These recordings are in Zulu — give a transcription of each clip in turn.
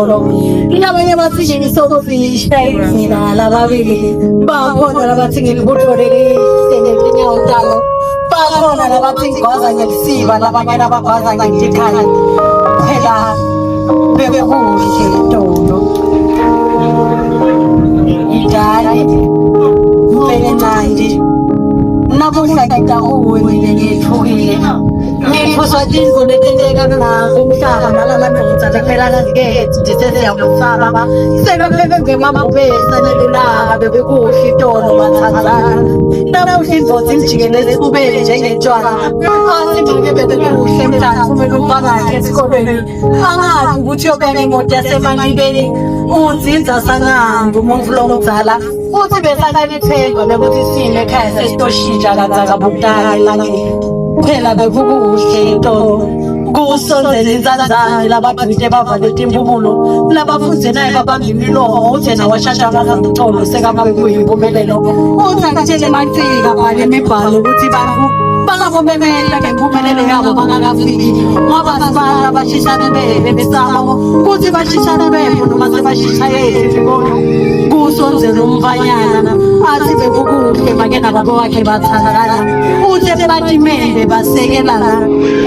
Ngiyabanye bathi ngisofisha mina lababili bakhona labathi ngilibutholele senenyawo talo bakhona labathi ngigwaza ngiyisiba labanye abagwaza ngiyikhaya phela bekuhle intolo idali mbele nandi nabuhla ngitahuwe ngithukile ngifuswa tinzo letenteka nakho umhlaba nalamadodza lekumela ngazikethe nje sesiyakufaba sebebebe ngemabubesa nelulanga bebekuhle itolo bathathana nabuhle indvodza imjikelezi kube njengetshwala athi bebekuhle mhlanzi kumele umphakathi esikolweni angazi ukuthi yobeka imoto yasemanibeni unzinza sanganga umuntu lo mdzala uthi besakalithengwa bekuthi sime ekhaya sesitoshintsha kanzaka bukudala elangeni phela bekukuhle intolo kusonzela insanzane lababhide bavaleta impubulo labafunze naye babamba imilomo uthena washasha ngazantolo sekabe kuyimpumelelo uthi akutshele mansika bhale imibhalo ukuthi bantu bangabomemela ngempumelelo yabo bangakafiki ngoba sibala abashishane bebe besaba kuthi bashishane bebo noma sebashisha yethu kusonzela umfanyana athi bekukuhle make nababo wakhe bathandana uthi bebatimele basekelana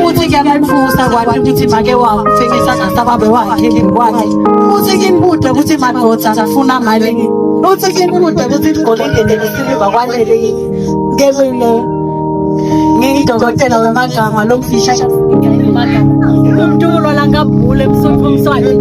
uthi kuyamfusa kwathi ukuthi make wamfikisa nasababe wakhe ngikwazi uthi kimbude ukuthi madodza afuna mali uthi kimbude ukuthi igolide lesiliva kwanele ngemile ngidokotela wemagama lomfisha umntulo la ngabhule emsonto umswane